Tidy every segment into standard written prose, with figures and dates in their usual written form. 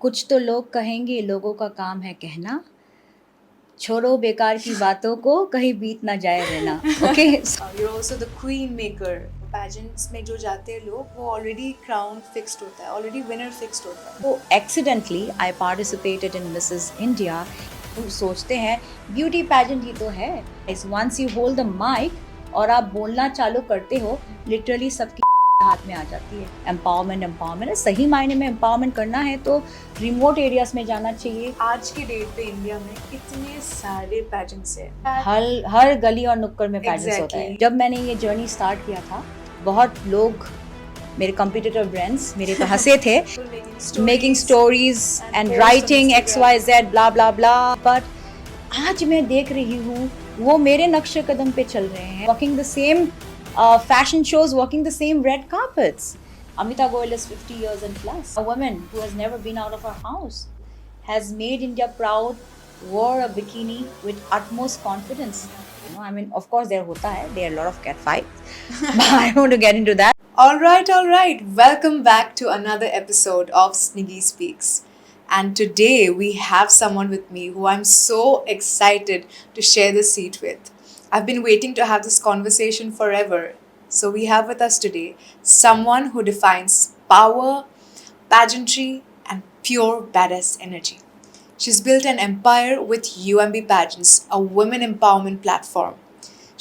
कुछ तो लोग कहेंगे, लोगों का काम है कहना, छोड़ो बेकार की बातों को, कहीं बीत ना जाए रहना. Okay. You're also the queen maker. Pageants में जो जाते हैं लोग वो already crown fixed होता है, already winner fixed होता है. So accidentally I participated in Mrs. India. सोचते हैं ब्यूटी पैजेंट ही तो है. Once you hold the mic और आप बोलना चालू करते हो, लिटरली सबकी हाथ में आ जाती है. एम्पावरमेंट सही मायने में एम्पावरमेंट करना है तो रिमोट एरियाज में जाना चाहिए. आज के डेट पे इंडिया में कितने सारे पेजेंट्स हैं. हर गली और नुक्कड़ में पैजेंट्स होता है. Exactly. जब मैंने ये जर्नी स्टार्ट किया था, बहुत लोग मेरे कंपटीटर ब्रांड्स मेरे पे हंसे थे. Making stories and writing XYZ blah blah blah. But आज मैं देख रही हूँ वो मेरे नक्शे कदम पे चल रहे हैं. Walking the same fashion shows, walking the same red carpets. Amita Goyal is 50 years and plus. A woman who has never been out of her house has made India proud, wore a bikini with utmost confidence. You know, I mean, of course there hota hai, there are a lot of cat fights, but I don't want to get into that. All right. Welcome back to another episode of Sniggy Speaks. And today we have someone with me who I'm so excited to share the seat with. I've been waiting to have this conversation forever. So we have with us today someone who defines power, pageantry, and pure badass energy. She's built an empire with UMB Pageants, a women empowerment platform.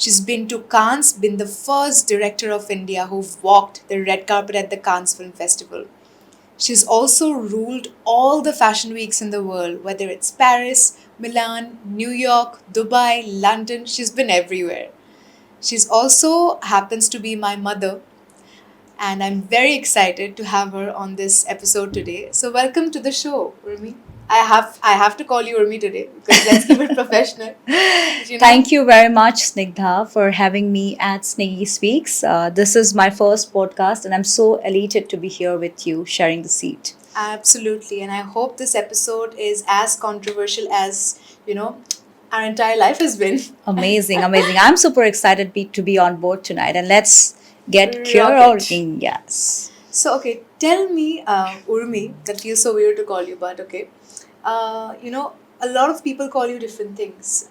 She's been to Cannes, been the first director of India who walked the red carpet at the Cannes Film Festival. She's also ruled all the fashion weeks in the world, whether it's Paris, Milan, New York, Dubai, London. She's been everywhere. She's also happens to be my mother, and I'm very excited to have her on this episode today. So welcome to the show, Urmi. I have to call you Urmi today because let's keep it professional. Thank you very much, Snigdha, for having me at Sniggy Speaks. This is my first podcast, and I'm so elated to be here with you, sharing the seat. Absolutely, and I hope this episode is as controversial as our entire life has been. Amazing. I'm super excited to be on board tonight, and let's get Rocket. curating. Yes. So, okay, tell me, Urmi, that feels so weird to call you, but okay. A lot of people call you different things.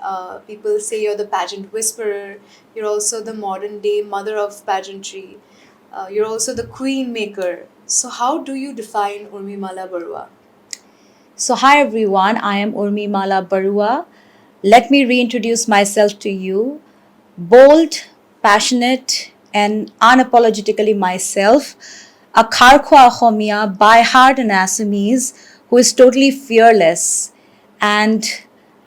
People say you're the pageant whisperer, you're also the modern day mother of pageantry, you're also the queen maker. So, how do you define Urmimala Barua? So, hi everyone, I am Urmimala Barua. Let me reintroduce myself to you. Bold, passionate, and unapologetically myself. A Kharkwa Khomia, by heart an Assamese, who is totally fearless. And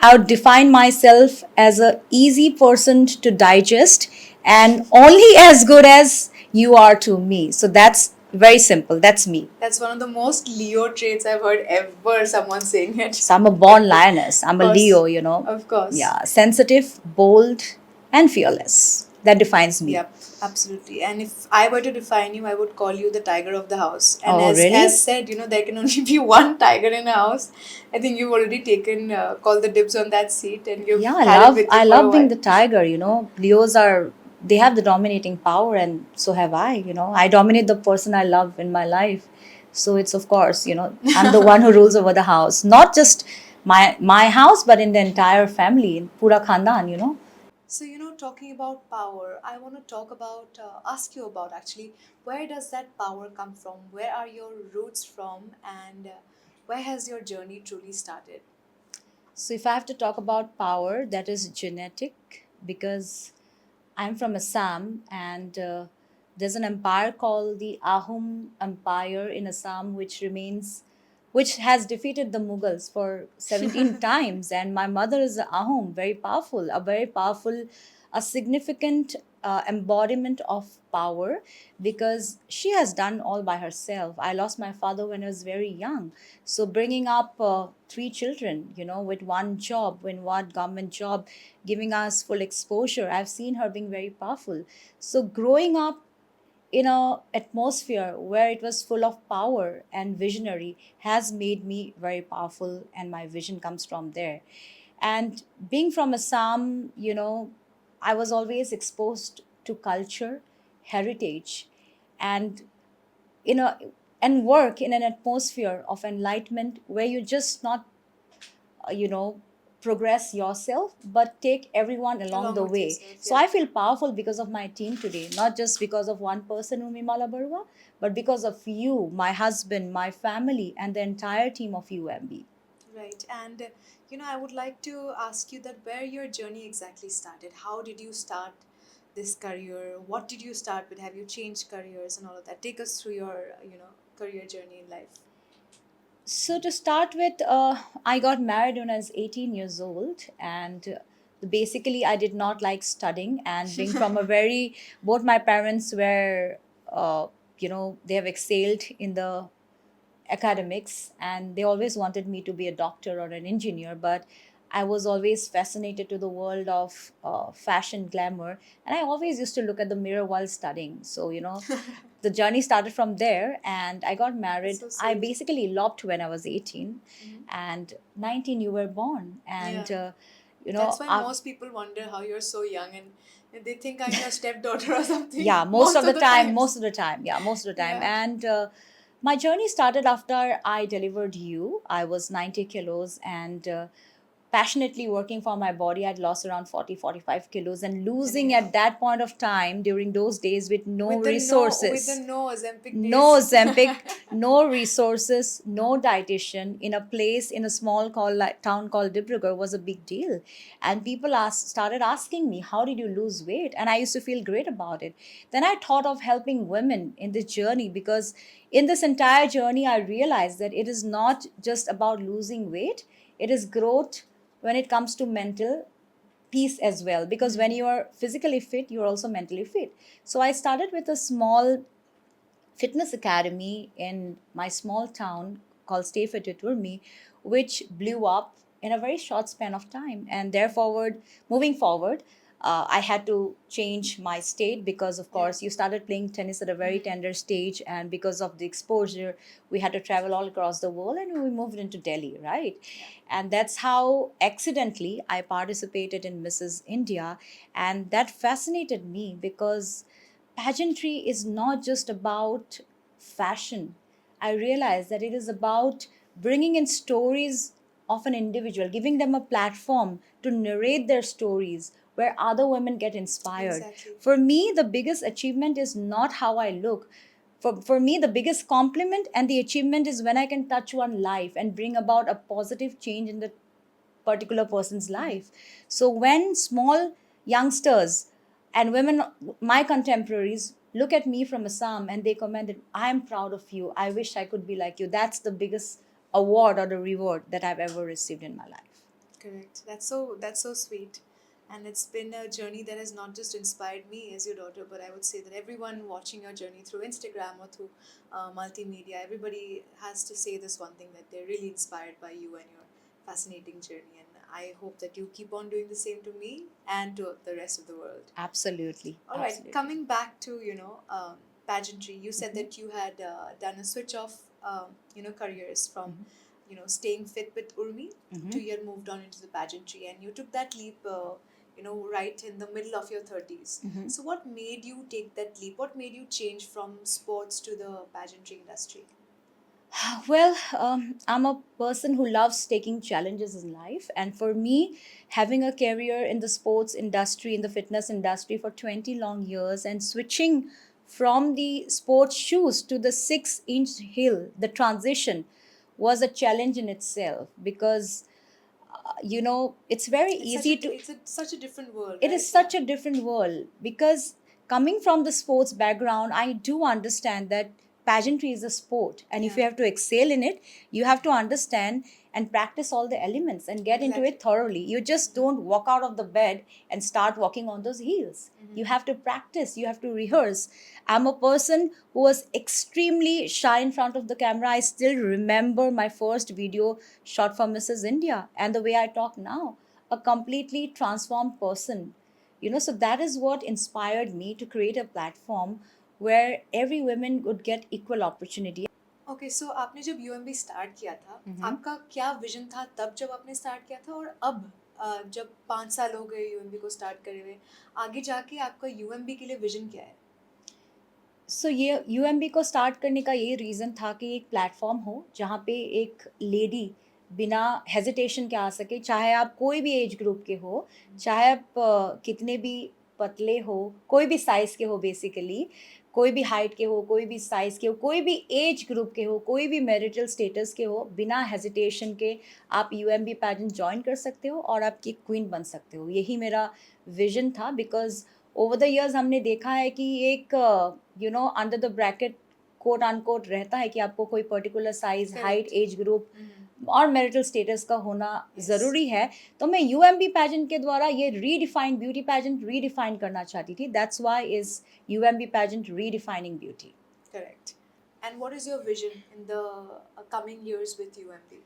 I would define myself as an easy person to digest and only as good as you are to me. So that's very simple. That's me. That's one of the most Leo traits I've heard ever someone saying it. So I'm a born lioness. I'm a Leo, you know. Of course. Yeah, sensitive, bold, and fearless. That defines me. Yep, absolutely. And if I were to define you, I would call you the tiger of the house. And really? as said, there can only be one tiger in a house. I think you've already taken called the dibs on that seat, and you've I love being the tiger. You know, Leos they have the dominating power, and so have I. You know, I dominate the person I love in my life. So it's of course, I'm the one who rules over the house, not just my house, but in the entire family, in pura khandan. So, talking about power, I want to talk about, ask you about actually, where does that power come from? Where are your roots from? And where has your journey truly started? So, if I have to talk about power, that is genetic because I'm from Assam, and there's an empire called the Ahom Empire in Assam, which has defeated the Mughals for 17 times. And my mother is an Ahom, very powerful, a significant embodiment of power because she has done all by herself. I lost my father when I was very young. So bringing up 3 children, with one job, with one government job, giving us full exposure, I've seen her being very powerful. So growing up in an atmosphere where it was full of power and visionary has made me very powerful, and my vision comes from there. And being from Assam, I was always exposed to culture, heritage, and and work in an atmosphere of enlightenment where you just not you know progress yourself but take everyone along Along the with way. yourself, So yeah. I feel powerful because of my team today, not just because of one person, Umimala Barua, but because of you, my husband, my family, and the entire team of UMB. Right. And I would like to ask you that where your journey exactly started. How did you start this career? What did you start with? Have you changed careers and all of that? Take us through your, career journey in life. So to start with, I got married when I was 18 years old, and basically I did not like studying. And being from a very, both my parents were, they have excelled in the academics, and they always wanted me to be a doctor or an engineer, but I was always fascinated to the world of fashion glamour, and I always used to look at the mirror while studying. So the journey started from there, and I got That's married. so I sweet. basically eloped when I was 18, Mhm. and 19 you were born, Yeah. and That's why I, most people wonder how you're so young, and they think I'm your stepdaughter or something yeah, most most of the of the time, times. most of the time, yeah, most of the time. Yeah. And my journey started after I delivered you. I was 90 kilos, and passionately working for my body. I'd lost around 40, 45 kilos, and losing Anyhow. at that point of time during those days with no With the resources, no Ozempic no days. Zempic, no resources, no dietitian in a place in a small town called Dibrugarh was a big deal. And people started asking me, how did you lose weight? And I used to feel great about it. Then I thought of helping women in this journey, because in this entire journey, I realized that it is not just about losing weight, it is growth when it comes to mental peace as well, because when you are physically fit, you're also mentally fit. So I started with a small fitness academy in my small town called Stay Fit with Urmi, which blew up in a very short span of time. And therefore, moving forward, I had to change my state because, of Yeah. course, you started playing tennis at a very tender stage, and because of the exposure, we had to travel all across the world, and we moved into Delhi, right? And that's how accidentally I participated in Mrs. India, and that fascinated me because pageantry is not just about fashion. I realize that it is about bringing in stories of an individual, giving them a platform to narrate their stories where other women get inspired. Exactly. For me, the biggest achievement is not how I look. For me, the biggest compliment and the achievement is when I can touch one life and bring about a positive change in the particular person's life. So when small youngsters and women, my contemporaries, look at me from Assam and they comment that I'm proud of you, I wish I could be like you, that's the biggest award or the reward that I've ever received in my life. Correct. That's so sweet. And it's been a journey that has not just inspired me as your daughter, but I would say that everyone watching your journey through Instagram or through multimedia, everybody has to say this one thing, that they're really inspired by you and your fascinating journey. And I hope that you keep on doing the same to me and to the rest of the world. Absolutely, All right, absolutely. coming back to pageantry, you said Mhm. that you had done a switch of careers from Mhm. staying fit with Urmi to Mhm. you had moved on into the pageantry, and you took that leap right in the middle of your 30s. Mhm. So what made you take that leap? What made you change from sports to the pageantry industry? Well, I'm a person who loves taking challenges in life. And for me, having a career in the sports industry, in the fitness industry for 20 long years, and switching from the sports shoes to the 6-inch heel, the transition was a challenge in itself because, it's very It's such a easy to, such a different world, it right? is Yeah. such a different world because coming from the sports background, I do understand that pageantry is a sport. And if Yeah. you have to excel in it, you have to understand and practice all the elements and get into Exactly. it thoroughly. You just don't walk out of the bed and start walking on those heels. You have to practice, you have to rehearse. I'm a person who was extremely shy in front of the camera. I still remember my first video shot for Mrs. India and the way I talk now, a completely transformed person. So that is what inspired me to create a platform where every woman would get equal opportunity. Okay so आपने जब UMB start किया था, Mhm. आपका क्या vision था तब जब आपने स्टार्ट किया था, और अब जब 5 साल हो गए यूएमबी को स्टार्ट करे हुए, आगे जाके आपका यूएमबी के लिए विजन क्या है? सो ये यूएमबी को स्टार्ट करने का ये रीज़न था कि एक प्लेटफॉर्म हो जहाँ पे एक लेडी बिना हेजिटेशन के आ सके, चाहे आप कोई भी एज ग्रुप के हो, चाहे आप कितने भी पतले हो, कोई भी साइज़ के हो बेसिकली, कोई भी हाइट के हो, कोई भी साइज़ के हो, कोई भी एज ग्रुप के हो, कोई भी मैरिटल स्टेटस के हो, बिना हेजिटेशन के आप यूएमबी पैजेंट जॉइन कर सकते हो और आपकी क्वीन बन सकते हो। यही मेरा विज़न था, बिकॉज़ ओवर द इयर्स हमने देखा है कि एक under the bracket quote unquote रहता है कि आपको कोई particular size, height, age group और मैरिटल स्टेटस का होना ज़रूरी है। तो मैं यूएमबी पैजेंट के द्वारा ये रीडिफाइन ब्यूटी पैजेंट रीडिफाइन करना चाहती थी। That's why is UMB pageant redefining beauty. Correct. And what is your vision in the coming years with UMB?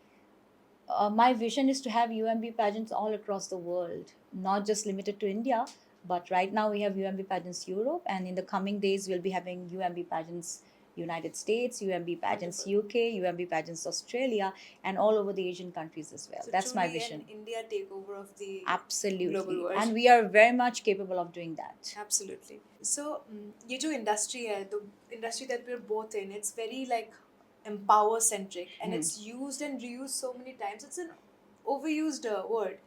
My vision is to have UMB pageants all across the world, not just limited to India. But right now we have UMB pageants Europe, and in the coming days we'll be having UMB pageants United States, UMB pageants Wonderful. UK, UMB pageants Australia, and all over the Asian countries as well. So That's my truly vision. an India takeover of the Absolutely. global world. And we are very much capable of doing that. Absolutely. So ये जो industry है, the industry that we're both in, it's very like empower centric, and it's used and reused so many times. It's an overused word.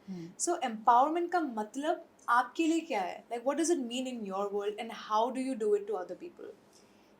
So empowerment का मतलब आपके लिए क्या है? Like what does it mean in your world, and how do you do it to other people?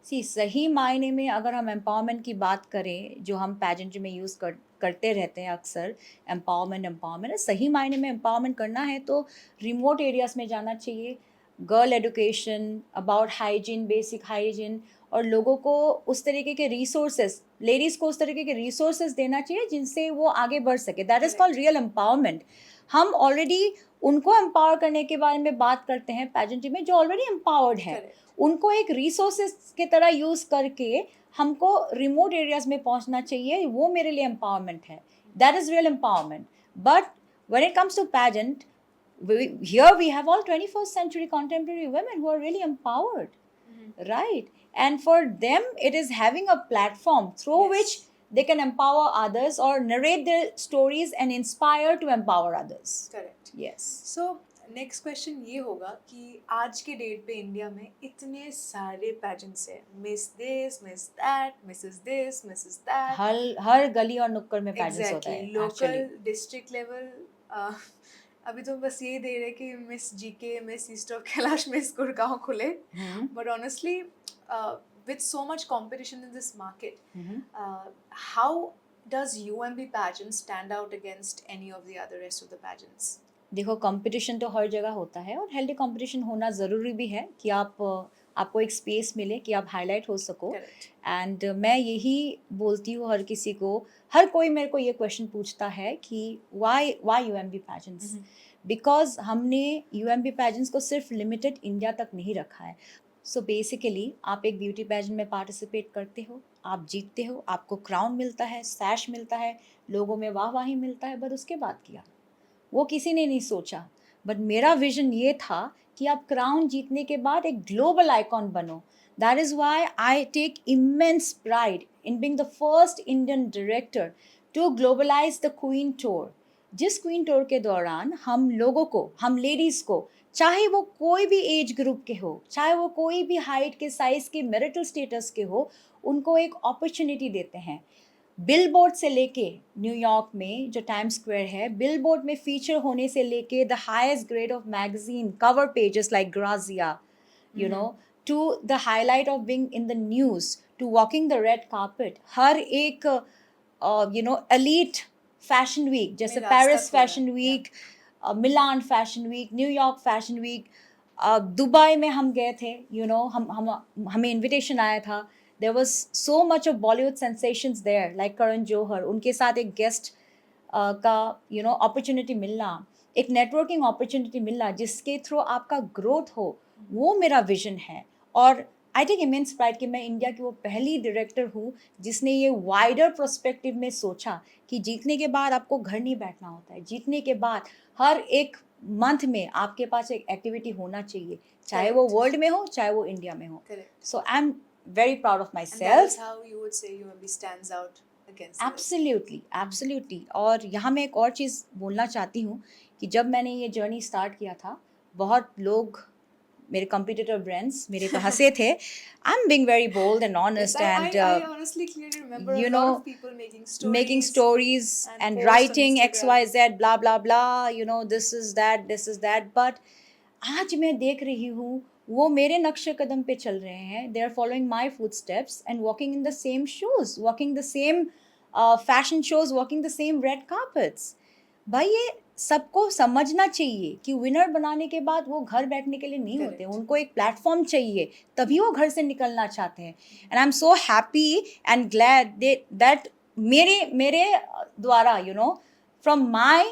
सही मायने में अगर हम एम्पावरमेंट की बात करें, जो हम पैजेंट्री में यूज़ करते रहते हैं अक्सर, एम्पावरमेंट, सही मायने में एम्पावरमेंट करना है तो रिमोट एरियाज़ में जाना चाहिए, girl education, about hygiene, basic hygiene, और लोगों को उस तरीके के रिसोर्सेज, लेडीज़ को उस तरीके के रिसोर्सेज देना चाहिए जिनसे वो आगे बढ़ सके। That is called real empowerment. हम ऑलरेडी उनको एम्पावर करने के बारे में बात करते हैं पैजेंट्री में जो ऑलरेडी एम्पावर्ड है। उनको एक रिसोर्सेज के तरह यूज़ करके हमको रिमोट एरियाज़ में पहुंचना चाहिए, वो मेरे लिए एम्पावरमेंट है। That is real empowerment. But when it comes to pageant, here we have all 21st century contemporary women who are really empowered, right? And for them it is having a platform through which they can empower others or narrate their stories and inspire to empower others. Correct. Yes. So next question ये होगा कि आज के date पे India में इतने सारे pageants हैं, miss this, miss that, Mrs this, Mrs that, हर गली और नुक्कड़ में पैजेंट्स होता है। लोकल, डिस्ट्रिक्ट लेवल, अभी तो बस ये दे रहे कि miss GK, miss East of Kailash, miss Gurgaon खुले, but honestly with so much competition in this market, how does UMB pageant stand out against any of the other rest of the pageants? देखो, competition तो हर जगह होता है और healthy competition होना ज़रूरी भी है कि आपको एक स्पेस मिले कि आप हाईलाइट हो सको। एंड मैं यही बोलती हूँ हर किसी को, हर कोई मेरे को ये क्वेश्चन पूछता है कि वाई यूएमबी पैजेंट्स, बिकॉज हमने यूएमबी पैजेंट्स को सिर्फ लिमिटेड इंडिया तक नहीं रखा है। सो बेसिकली आप एक ब्यूटी पैजेंट में पार्टिसिपेट करते हो, आप जीतते हो, आपको क्राउन मिलता है, सैश मिलता है, लोगों में वाहवाही मिलता है, बट उसके बाद क्या, वो किसी ने नहीं सोचा। बट मेरा विजन ये था कि आप क्राउन जीतने के बाद एक ग्लोबल आइकॉन बनो। That is why I take immense pride in being the first Indian director to globalize the queen tour. जिस क्वीन टूर के दौरान हम लोगों को, हम लेडीज़ को, चाहे वो कोई भी एज ग्रुप के हो, चाहे वो कोई भी हाइट के, साइज़ के, मैरिटल स्टेटस के हो, उनको एक अपॉर्चुनिटी देते हैं। बिलबोर्ड से लेके न्यूयॉर्क में जो टाइम स्क्वायर है, बिलबोर्ड में फीचर होने से लेके the highest grade of magazine cover pages like Grazia, you know, to the highlight of being in the news, to walking the red carpet, हर एक एलीट फैशन वीक, जैसे Paris fashion week, Milan fashion week, New York fashion week, Dubai में हम गए थे, हमें invitation आया था। There was so much of Bollywood sensations there, like Karan Johar. उनके साथ एक गेस्ट का अपॉर्चुनिटी मिलना, एक नेटवर्किंग अपॉर्चुनिटी मिलना जिसके थ्रू आपका ग्रोथ हो, वो मेरा विजन है। और आई टेक इमेंस प्राइड कि मैं इंडिया की वो पहली डायरेक्टर हूँ जिसने ये वाइडर पर्सपेक्टिव में सोचा कि जीतने के बाद आपको घर नहीं बैठना होता है, जीतने के बाद हर एक मंथ में आपके पास एक एक्टिविटी होना चाहिए, चाहे वो वर्ल्ड में हो, चाहे वो इंडिया में हो। So I am very proud of myself. And that's how you would say UMB stands out against absolutely. और यहाँ मैं एक और चीज़ बोलना चाहती हूँ कि जब मैंने ये जर्नी स्टार्ट किया था, बहुत लोग मेरे competitor brands मेरे पे हंसे थे. I'm being very bold and honest, Yes, and I honestly clearly remember you a lot know, of people making making stories stories and and posts on writing Instagram. XYZ blah blah blah, you know, this is that, this is that. But आज मैं देख रही हूँ वो मेरे नक्शे कदम पे चल रहे हैं. They are following my footsteps and walking in the same shoes, walking the same fashion shows, walking the same red carpets. भाई ये सबको समझना चाहिए कि विनर बनाने के बाद वो घर बैठने के लिए नहीं होते, Correct. उनको एक प्लेटफॉर्म चाहिए, तभी वो घर से निकलना चाहते हैं. And I am so happy and glad that मेरे मेरे द्वारा, you know, from my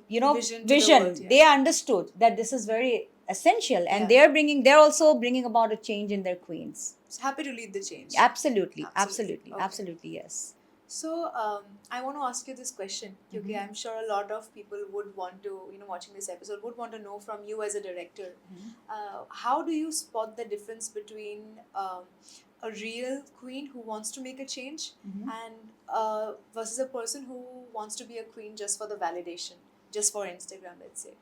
you know, Vision to the vision, world, yeah. they understood that this is very essential, and Yeah. they're also bringing about a change in their queens. So happy to lead the change. Absolutely, Absolutely. absolutely, Okay. absolutely, yes. So I want to ask you this question, because I'm sure a lot of people would want to, you know, watching this episode would want to know from you as a director, how do you spot the difference between a real queen who wants to make a change and versus a person who wants to be a queen just for the validation, just for Instagram, let's say?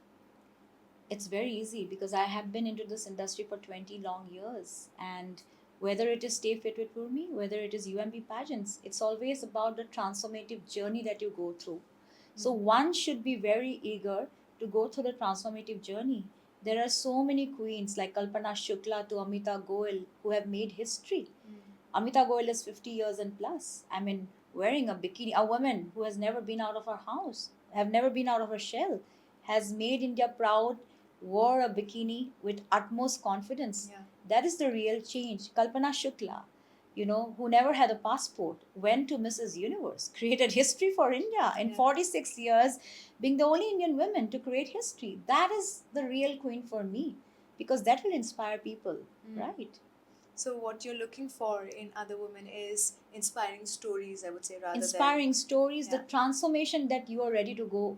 It's very easy because I have been into this industry for 20 long years, and whether it is Stay Fit with Me, whether it is UMB pageants, it's always about the transformative journey that you go through. So one should be very eager to go through the transformative journey. There are so many queens like Kalpana Shukla to Amita Goel who have made history. Amita Goel is 50 years and plus. I mean, wearing a bikini, a woman who has never been out of her house, have never been out of her shell, has made India proud, wore a bikini with utmost confidence. Yeah. That is the real change. Kalpana Shukla, you know, who never had a passport, went to Mrs. Universe, created history for India in Yeah. 46 years, being the only Indian woman to create history. That is the real queen for me, because that will inspire people, right? So what you're looking for in other women is inspiring stories, I would say, rather Inspiring stories, the Yeah. transformation that you are ready to go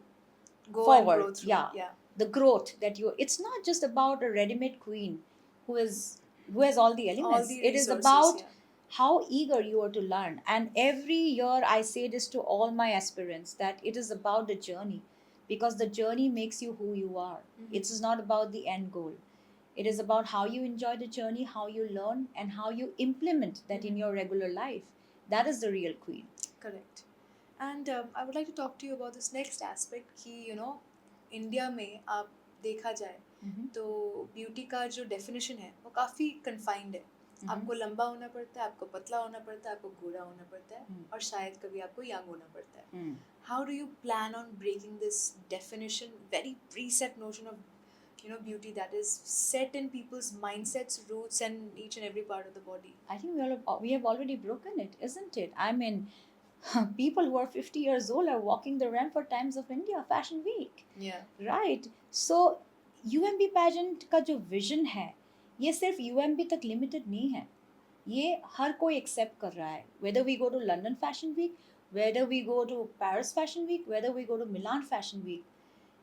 than go forward. and grow through. Yeah. The growth that you, it's not just about a ready-made queen who is who has all the elements. the It is resources, about yeah. how eager you are to learn. And every year I say this to all my aspirants, that it is about the journey, because the journey makes you who you are. It is not about the end goal. It is about how you enjoy the journey, how you learn, and how you implement that in your regular life. That is the real queen. Correct. And I would like to talk to you about this next aspect कि you know India में आप देखा जाए तो beauty का जो definition है वो काफ़ी कन्फाइंड है. आपको लंबा होना पड़ता है, आपको पतला होना पड़ता है, आपको गोरा होना पड़ता है, और शायद कभी आपको यंग होना पड़ता है. How do you plan on breaking this definition, very preset notion of beauty that is set in people's mindsets, roots, and each and every part of the body? I think we have already broken it, isn't it? I mean, people who are 50 years old are walking the Rampart Times of India Fashion Week. Yeah. Right. So UMB pageant का जो vision है, ये सिर्फ UMB तक limited नहीं है. ये हर कोई accept कर रहा है. Whether we go to London Fashion Week, whether we go to Paris Fashion Week, whether we go to Milan Fashion Week,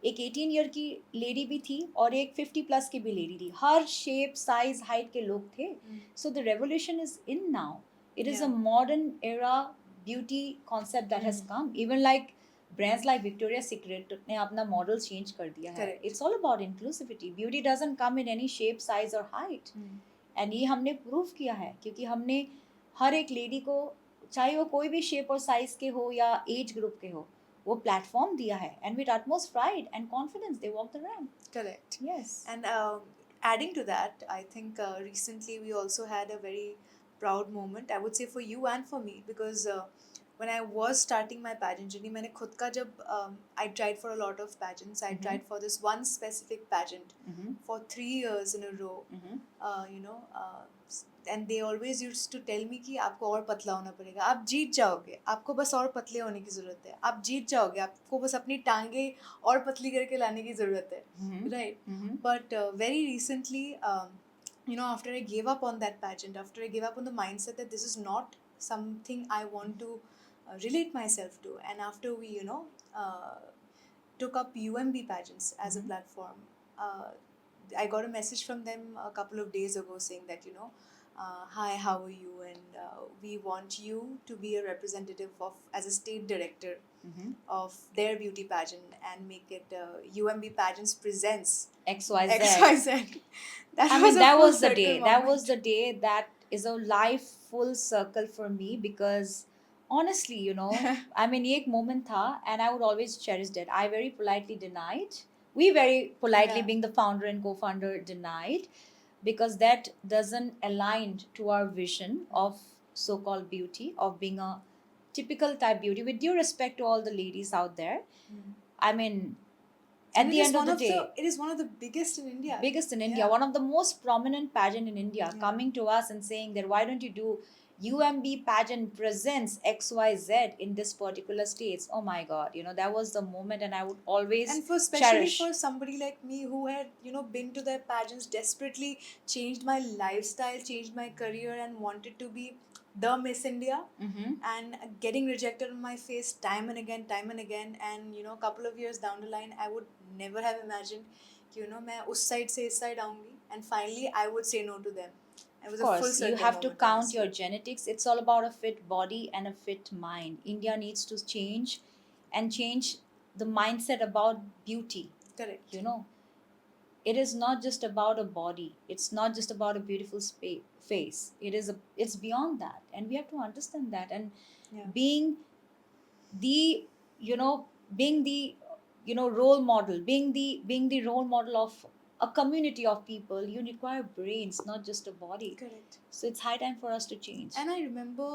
एक 18 ईयर की लेडी भी थी और एक 50 प्लस की भी लेडी थी. हर शेप, साइज, हाइट के लोग थे. So the revolution is in now. It is a modern era beauty concept that has come. Even like brands like Victoria's Secret ने अपना model change कर दिया है. Correct. It's all about inclusivity. Beauty doesn't come in any shape, size or height. And ये हमने prove किया है, क्योंकि हमने हर एक लेडी को, चाहे वो कोई भी शेप और साइज के हो या एज ग्रुप के हो, वो प्लेटफॉर्म दिया है. And with utmost pride and confidence they walk the ramp. Correct. Yes. And adding to that, I think recently we also had a very proud moment, I would say, for you and for me, because when I was starting my pageant journey, मैंने खुद का जब I tried for a lot of pageants. I tried for this one specific pageant for 3 years in a row. And they always used to tell me कि आपको और पतला होना पड़ेगा, आप जीत जाओगे, आपको बस और पतले होने की ज़रूरत है, आप जीत जाओगे, आपको बस अपनी टांगे और पतली करके लाने की ज़रूरत है. Right. But very recently, after I gave up on that pageant, after I gave up on the mindset that this is not something I want to relate myself to, and after we took up UMB pageants as a platform, I got a message from them a couple of days ago saying that hi, how are you, and we want you to be a representative of as a state director of their beauty pageant and make it UMB Pageants Presents XYZ. XYZ. That I was mean, a that full was the circle day. That was moment. the day that is a life full circle for me because honestly, you know, I mean, एक moment था and I would always cherish that. I very politely denied. We very politely, Yeah. being the founder and co-founder, denied because that doesn't align to our vision of so-called beauty, of being a typical type beauty. With due respect to all the ladies out there, I mean, at And the end of the day, it is one of the biggest in India. biggest in India, Yeah. one of the most prominent pageant in India, Yeah. coming to us and saying that why don't you do UMB pageant presents XYZ in this particular states. Oh my God, you know, that was the moment, and I would always And for especially cherish. for somebody like me who had been to their pageants, desperately changed my lifestyle, changed my career, and wanted to be the Miss India, Mhm. and getting rejected on my face time and again, and a couple of years down the line, I would never have imagined मैं उस side से इस side आऊंगी, and finally I would say no to them. It was Of a full course, you circle have to moment, count honestly. your genetics. It's all about a fit body and a fit mind. India needs to change and change the mindset about beauty. Correct. You know, it is not just about a body, it's not just about a beautiful face. It's beyond that, and we have to understand that. And Yeah. being the you know being the role model, being the role model of a community of people, you require brains, not just a body. Correct. So it's high time for us to change. And I remember,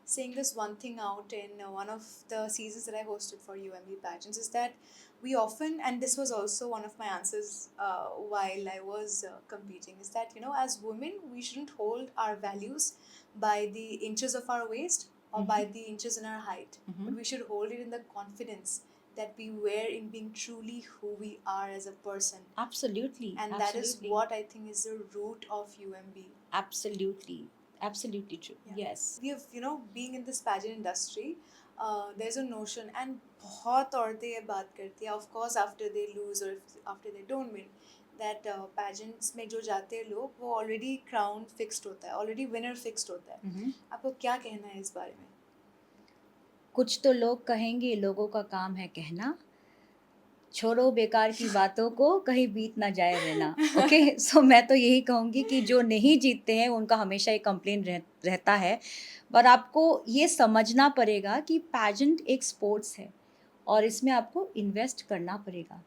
saying this one thing out in one of the seasons that I hosted for UMB pageants, is that we often, and this was also one of my answers while I was competing, is that, as women, we shouldn't hold our values by the inches of our waist or by the inches in our height, but we should hold it in the confidence that we wear in being truly who we are as a person. Absolutely. And that is what I think is the root of UMB. Absolutely true. Yeah. Yes. We have, being in this pageant industry, there's a notion, and बहुत औरतें ये बात करती हैं, of course after they lose or after they don't win, that pageants में जो जाते हैं लोग, वो already crown fixed होता है, already winner fixed होता है. आपको क्या कहना है इस बारे में? कुछ तो लोग कहेंगे, लोगों का काम है कहना, छोड़ो बेकार की बातों को, कहीं बीत ना जाए रहना. ओके, सो मैं तो यही कहूँगी कि जो नहीं जीतते हैं उनका हमेशा एक कंप्लेन रहता है, पर आपको ये समझना पड़ेगा कि पैजेंट एक स्पोर्ट्स है और इसमें आपको इन्वेस्ट करना पड़ेगा.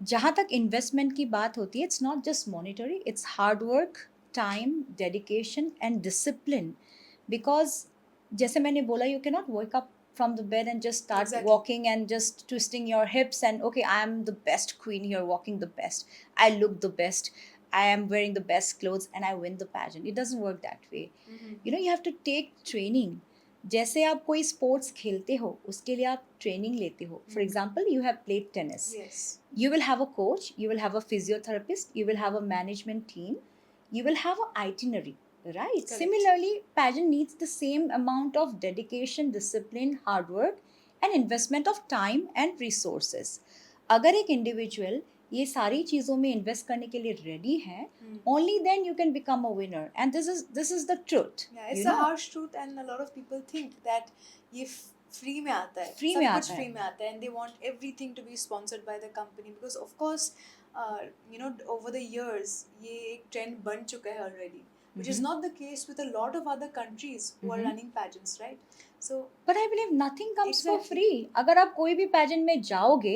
जहाँ तक इन्वेस्टमेंट की बात होती है, it's not just monetary, it's hard work, time, dedication and discipline. Because जैसे मैंने बोला, you can not work up from the bed and just start Exactly. walking and just twisting your hips and okay, I am the best queen here, walking the best, I look the best, I am wearing the best clothes and I win the pageant. It doesn't work that way. You have to take training. जैसे आप कोई sports खेलते हो, उसके लिए आप training लेते हो. For example, you have played tennis. You will have a coach, you will have a physiotherapist, you will have a management team, you will have an itinerary. Right. Correct. Similarly, pageant needs the same amount of dedication, discipline, hard work, and investment of time and resources. अगर एक individual ये सारी चीज़ों में invest करने के लिए ready है, only then you can become a winner. And this is the truth. Yeah, it's a harsh truth, and a lot of people think that ये free में आता है, free में आता है, free में आता है, and they want everything to be sponsored by the company, because of course, over the years ये एक trend बन चुका है already. Which is not the case with a lot of other countries who are running pageants, right? So, but I believe nothing comes for free. अगर आप कोई भी pageant में जाओगे,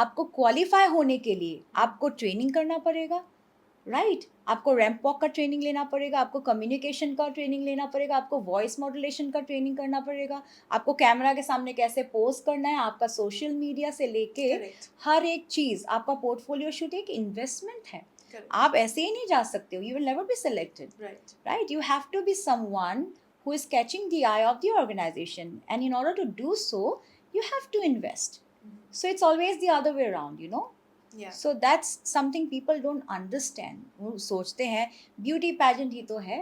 आपको qualify होने के लिए आपको training करना पड़ेगा, right? आपको ramp walk का training लेना पड़ेगा, आपको communication का training लेना पड़ेगा, आपको voice modulation का training करना पड़ेगा, आपको कैमरा के सामने कैसे पोस्ट करना है, आपका social media से लेके हर एक चीज़, आपका portfolio shoot एक investment है. आप ऐसे ही नहीं जा सकते हो. You will never be selected. Right? You have to be someone who is catching the eye of the organization, and in order to do so, you have to invest. So it's always the other way around, Yeah. So that's something people don't understand. वो सोचते हैं beauty pageant ही तो है,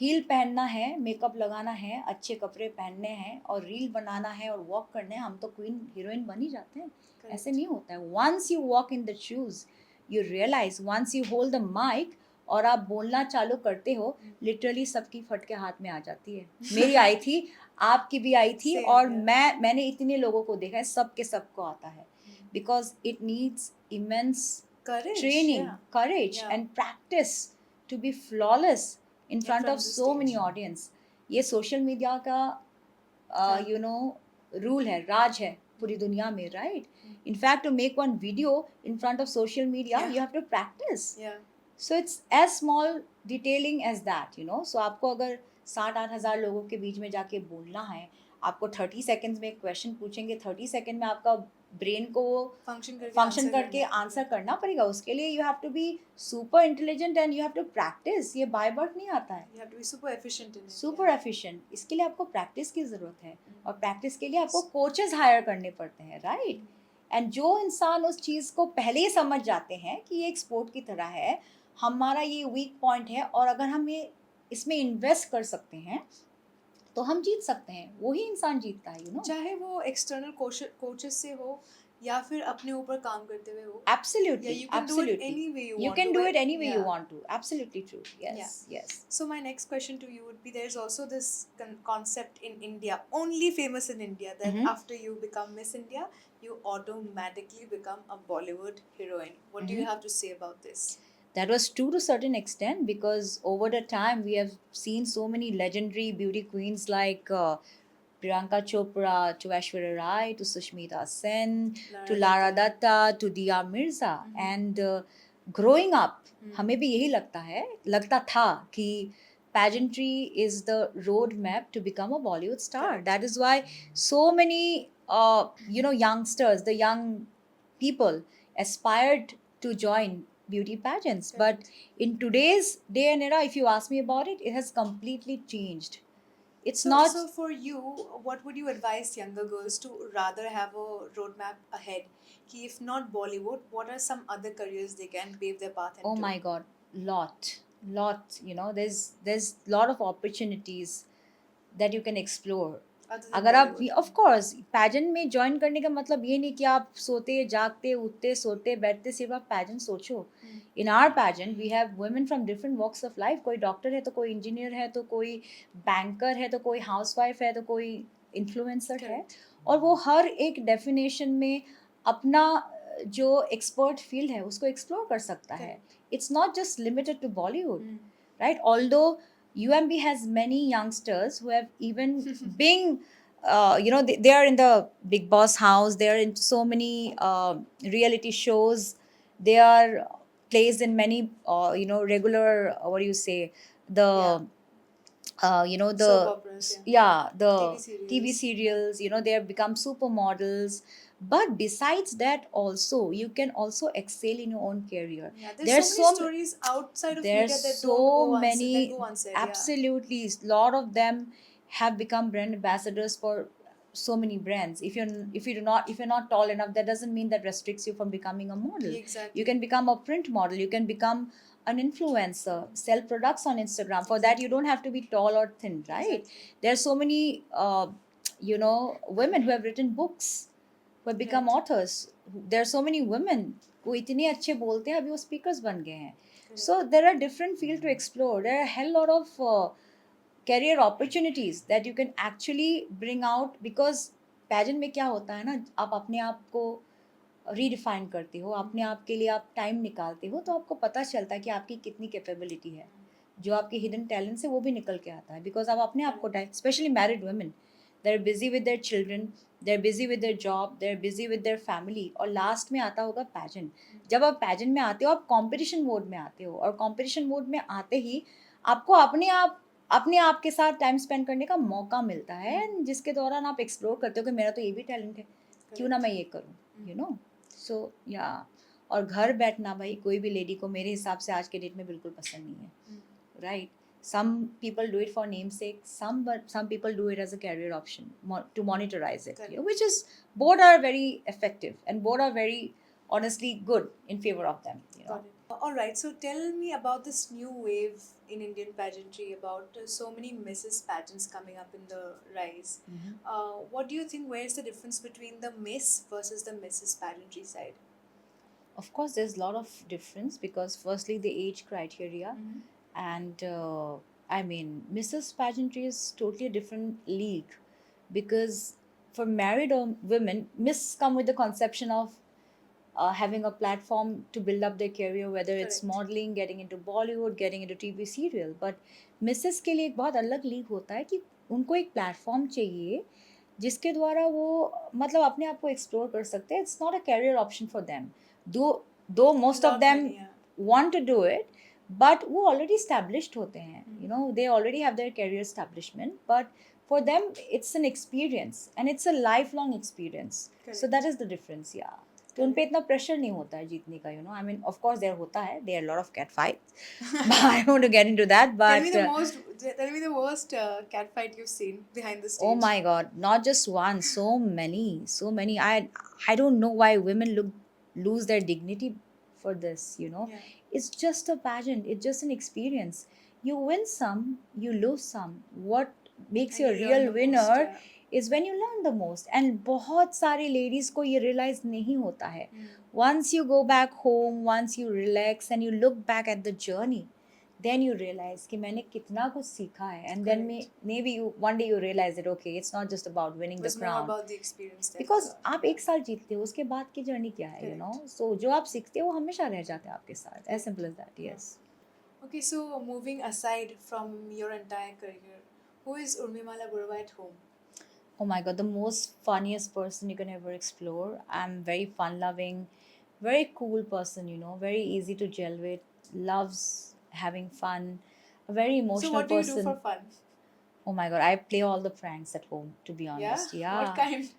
heal पहनना है, makeup लगाना है, अच्छे कपड़े पहनने हैं और रील बनाना है और वॉक करने हैं, हम तो क्वीन हीरोइन बन ही जाते हैं. ऐसे नहीं होता है. Once you walk in the shoes, you realize, once you hold the mic और आप बोलना चालू करते हो, लिटरली सबकी फटके हाथ में आ जाती है. मेरी आई थी, आपकी भी आई थी, Same, और yeah. मैंने इतने लोगों को देखा है, सबके सबको आता है, because it needs immense Courage, training, yeah. courage Yeah. and practice to be flawless in front front of of the so many stage. audience. ये सोशल मीडिया का हाँ. यू नो रूल है, राज है पूरी दुनिया में, right? In fact to make one video in front of social media Yeah. You have to practice. Yeah. So it's as small detailing as that, you know. So आपको अगर 7-8 हज़ार लोगों के बीच में जाके बोलना है, आपको 30 सेकेंड्स में एक क्वेश्चन पूछेंगे, 30 सेकेंड में आपका ब्रेन को फंक्शन करके आंसर करना पड़ेगा. उसके लिए you have to be super intelligent and you have to practice. ये बाय बर्थ नहीं आता है. You have to be super efficient in it. Super efficient. इसके लिए आपको प्रैक्टिस की ज़रूरत है, और प्रैक्टिस के लिए आपको कोचेस हायर करने पड़ते हैं, राइट? एंड जो इंसान उस चीज़ को पहले ही समझ जाते हैं कि ये एक स्पोर्ट की तरह है, हमारा ये वीक पॉइंट है, और अगर हम ये इसमें इन्वेस्ट कर सकते हैं तो हम जीत सकते हैं. वही इंसान जीतता है, यू नो. चाहे वो एक्सटर्नल कोचेस से हो या फिर अपने ऊपर काम करते हुए हो. Absolutely, Yeah, you can do it absolutely. any way you You want can to, do but- it any way you yeah. want to. Absolutely true. Yes, yes. So my next question to you would be: there's also this concept in India, only famous in India, that Mhm. after you become Miss India, you automatically become a Bollywood heroine. What do you Mhm. have to say about this? That was true to a certain extent, because over the time we have seen so many legendary beauty queens like Priyanka Chopra to Aishwarya Rai to Sushmita Sen to Lara Datta to Dia Mirza. And growing up, हमें भी यही लगता था कि pageantry is the roadmap to become a Bollywood star. Correct. That is why so many youngsters, the young people aspired to join beauty pageants. Correct. But in today's day and era, if you ask me about it, it has completely changed. It's So, not. so for you, what would you advise younger girls to rather have a roadmap ahead? Ki if not Bollywood, what are some other careers they can pave their path into? Oh my god, lot, you know, there's lot of opportunities that you can explore. Other than अगर आप, Bollywood. Of course, pageant में join करने का मतलब ये नहीं कि आप सोते जागते उठते सोते बैठते सिर्फ आप पैजेंट सोचो. In our pageant we have women from different walks of life. कोई डॉक्टर है तो कोई इंजीनियर है तो कोई बैंकर है तो कोई हाउसवाइफ है तो कोई इन्फ्लुएंसर है, और वो हर एक डेफिनेशन में अपना जो एक्सपर्ट फील्ड है उसको एक्सप्लोर कर सकता है. It's not just limited to Bollywood, right? Although UMB has many youngsters who have even been, they are in the Big Boss house. They are in so many reality shows. They are placed in many, regular, what do you say, the, the Soap operas, the TV serials. You know, they have become supermodels. But besides that, also you can also excel in your own career. Yeah, there's so many stories outside of media There's that so don't go many, unsaid, that go unsaid. absolutely, a lot of them have become brand ambassadors for so many brands. If you're not tall enough, that doesn't mean that restricts you from becoming a model. Exactly. You can become a print model, you can become an influencer, sell products on Instagram. For that you don't have to be tall or thin, right? Exactly. There are so many women who have written books, who have become authors. There are so many women who इतने अच्छे बोलते हैं, अभी वो speakers बन गए हैं. So there are different fields to explore. There are a hell lot of career opportunities that you can actually bring out, because pageant में क्या होता है ना, आप अपने आप को रीडिफाइन करते हो, अपने आप के लिए आप टाइम निकालते हो, तो आपको पता चलता है कि आपकी कितनी कैपेबिलिटी है. जो आपकी हिडन टैलेंट्स है वो भी निकल के आता है, बिकॉज आप अपने आप को time, specially married women, they are busy with their children, they are busy with their job, they are busy with their family, और लास्ट में आता होगा पैजेंट. जब आप पैजेंट में आते हो आप कॉम्पिटिशन मोड में आते हो, और कॉम्पिटिशन मोड में आते ही आपको अपने आप के साथ टाइम स्पेंड करने का मौका मिलता है, जिसके दौरान आप एक्सप्लोर करते हो कि मेरा तो ये भी टैलेंट है, क्यों ना मैं ये करूँ, यू नो. सो या, और घर बैठना भाई कोई भी लेडी को मेरे हिसाब से आज के डेट में बिल्कुल पसंद नहीं है, right? Some people do it for namesake, some people do it as a career option to monetize it, which is, both are very effective and both are very honestly good in favor of them, you know. Got it. All right, so tell me about this new wave in Indian pageantry, about so many Mrs. pageants coming up in the rise. What do you think, where's the difference between the Miss versus the Mrs. pageantry side? Of course, there's a lot of difference, because firstly the age criteria, and I mean, Mrs. pageantry is totally a different league because for married women, myths come with the conception of having a platform to build up their career, whether it's Correct. modeling, getting into Bollywood, getting into TV serial. But Mrs के लिए एक बहुत अलग league होता है कि उनको एक प्लेटफॉर्म चाहिए जिसके द्वारा वो मतलब अपने आप को एक्सप्लोर कर सकते हैं. It's not a career option for them. Though most of Not them many, yeah. want to do it, but वो already established होते हैं. You know, they already have their career establishment, but for them it's an experience and it's a lifelong experience. So Correct. that is the difference, yeah. तो उन पे इतना pressure नहीं होता है जीतने का, I mean, of course there होता है, there are a lot of cat fights, but I don't want to get into that. Tell But me the worst cat fight you've seen behind the stage. oh my God, not just one, so many. I don't know why women lose their dignity for this. Yeah. It's just a pageant. It's just an experience. You win some, you lose some. What makes And you a you learn real the winner most, yeah. is when you learn the most. And बहुत सारी ladies को ये realize नहीं होता है. Once you go back home, once you relax and you look back at the journey, then you realize कि मैंने कितना कुछ सीखा है. And then Correct. maybe you one day you realize that okay, it's not just about winning It the was more crown. about the experience there. Because आप एक साल जीतते हो, उसके बाद की जर्नी क्या है, Correct. So जो आप सीखते हो वो हमेशा रह जाता है आपके साथ. As simple as that, yes. Okay, so moving aside from your entire career, who is Urmimala Burwa at home? Oh my God, the most funniest person you can ever explore. I'm very fun loving, very cool person, very easy to gel with, loves having fun, a very So emotional what do you person. do for fun? Oh my God, I play all the pranks at home, to be Yeah? honest. What kind?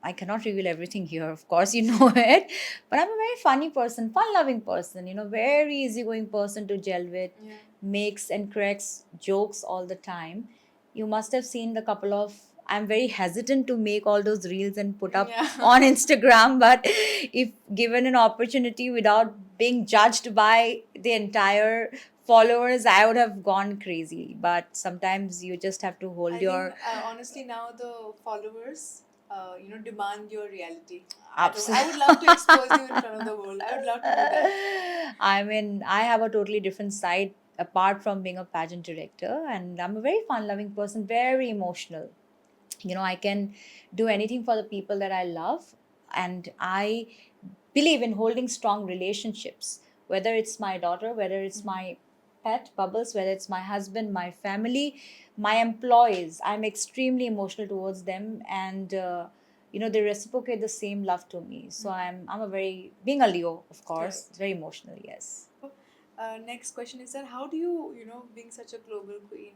I cannot reveal everything here, of course, you know it. But I'm a very funny person, fun loving person, very easygoing person to gel with, Yeah. makes and cracks jokes all the time. You must have seen the couple of. I'm very hesitant to make all those reels and put up Yeah. on Instagram, but if given an opportunity without being judged by the entire followers, I would have gone crazy. But sometimes you just have to hold I your. think honestly now the followers, demand your reality. Abs- I would love to expose you in front of the world. I would love to do that. I mean, I have a totally different side apart from being a pageant director, and I'm a very fun loving person, very emotional. I can do anything for the people that I love, and I believe in holding strong relationships, whether it's my daughter, whether it's my pet, Bubbles, whether it's my husband, my family, my employees. I'm extremely emotional towards them, and they reciprocate the same love to me. So I'm a very being a Leo, of course, Correct. very emotional. Yes. So, next question is that how do you, being such a global queen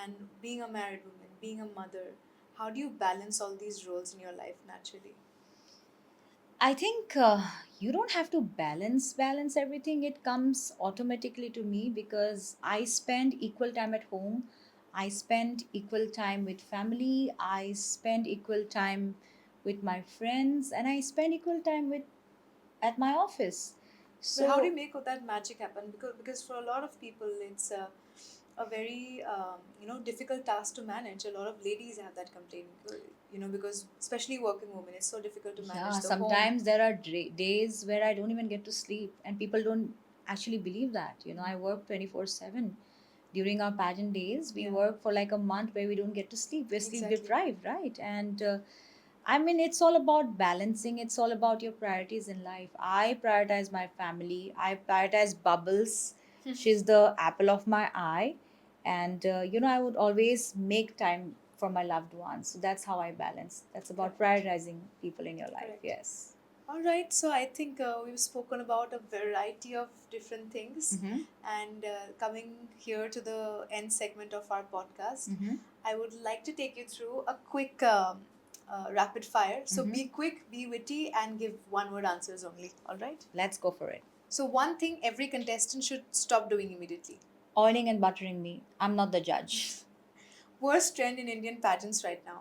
and being a married woman, being a mother, how do you balance all these roles in your life naturally? I think you don't have to balance everything. It comes automatically to me because I spend equal time at home. I spend equal time with family. I spend equal time with my friends, and I spend equal time with at my office. So how do you So make that magic happen? Because for a lot of people, it's a very difficult task to manage. A lot of ladies have that complaint, because especially working women, it's so difficult to manage yeah, the home. sometimes there are days where I don't even get to sleep, and people don't actually believe that. I work 24/7. During our pageant days, we Yeah. work for like a month where we don't get to sleep. We're sleep Exactly. deprived, right? And I mean, it's all about balancing. It's all about your priorities in life. I prioritize my family. I prioritize Bubbles. She's the apple of my eye. And, I would always make time for my loved ones. So that's how I balance. That's about prioritizing people in your life. Correct. Yes. All right, so I think we've spoken about a variety of different things. Mhm. And coming here to the end segment of our podcast, Mhm. I would like to take you through a quick rapid fire. So be quick, be witty, and give one word answers only. All right? Let's go for it. So, one thing every contestant should stop doing immediately. Oiling and buttering me. I'm not the judge. Worst trend in Indian pageants right now.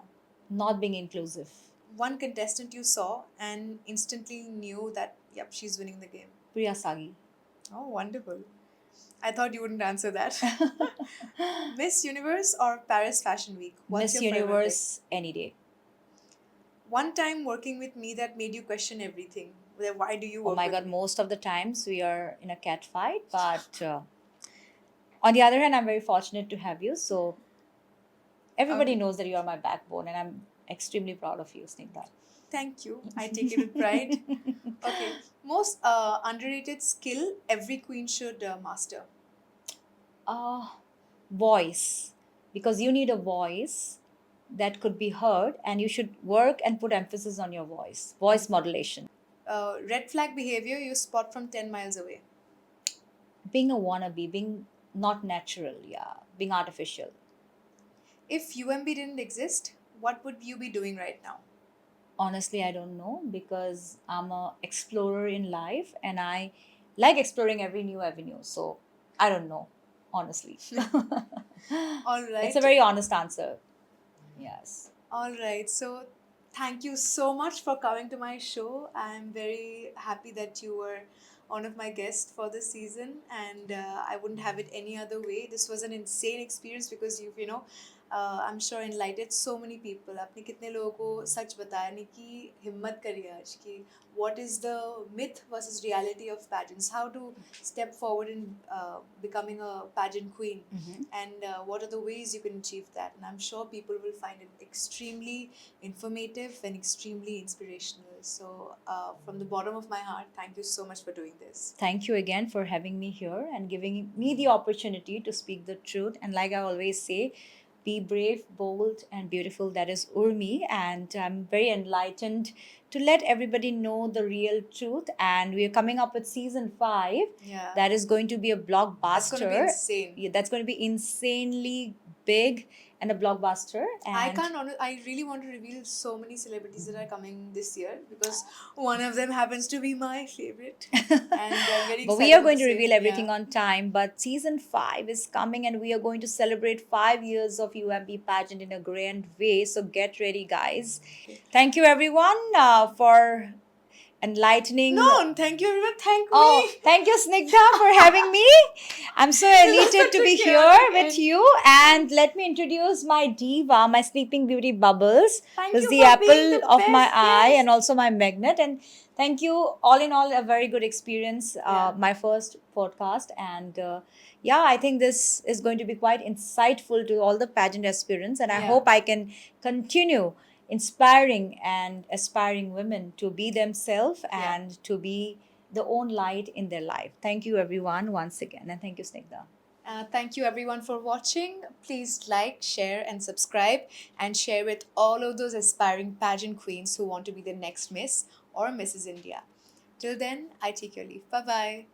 Not being inclusive. One contestant you saw and instantly knew that, yep, she's winning the game. Priya Sagi. Oh, wonderful. I thought you wouldn't answer that. Miss Universe or Paris Fashion Week? What's Miss your favorite Universe any day. pick? One time working with me that made you question everything. Why do you Oh work my with God, me? most of the times we are in a cat fight, but on the other hand, I'm very fortunate to have you. So Everybody Okay. knows that you are my backbone, and I'm extremely proud of you, Snigdha. Thank you. I take it with pride. Okay. Most underrated skill every queen should master. uh, Voice, because you need a voice that could be heard, and you should work and put emphasis on your voice modulation. Red flag behavior you spot from 10 miles away. Being a wannabe, being not natural, yeah, being artificial. If UMB didn't exist, what would you be doing right now? Honestly, I don't know, because I'm a explorer in life and I like exploring every new avenue. So I don't know, honestly. All It's a right. very honest answer. Yes. All right. So, thank you so much for coming to my show. I'm very happy that you were one of my guests for this season, and I wouldn't have it any other way. This was an insane experience because I'm sure enlightened so many people. आपने कितने लोगों को सच बताने की हिम्मत करी आज कि what is the myth versus reality of pageants? How to step forward in becoming a pageant queen, and what are the ways you can achieve that? And I'm sure people will find it extremely informative and extremely inspirational. So, from the bottom of my heart, thank you so much for doing this. Thank you again for having me here and giving me the opportunity to speak the truth. And like I always say, be brave, bold, and beautiful. That is Urmi. And I'm very enlightened to let everybody know the real truth. And we are coming up with season 5. Yeah. That is going to be a blockbuster. That's going to be insane. Yeah, that's going to be insanely big and a blockbuster. And I really want to reveal so many celebrities that are coming this year because one of them happens to be my favorite. And I'm very but excited. we are going to say, reveal everything yeah. on time. But season 5 is coming, and we are going to celebrate 5 years of UMB pageant in a grand way. So get ready, guys. Thank you, everyone, for enlightening. No, thank you everyone. Thank Oh, me. thank you, Snigdha, for having me. I'm so elated to be such a here chaotic with end. you. And let me introduce my diva, my Sleeping Beauty Bubbles, Thank who's you the for apple being the of my best eye guest. and also my magnet. And thank you, all in all, a very good experience. Yeah. My first podcast. And yeah, I think this is going to be quite insightful to all the pageant aspirants. And I Yeah. hope I can continue inspiring and aspiring women to be themselves Yeah. and to be the own light in their life. Thank you, everyone, once again. And thank you, Snigdha. Thank you everyone for watching. Please like, share, and subscribe, and share with all of those aspiring pageant queens who want to be the next Miss or Mrs. India. Till then, I take your leave. Bye bye.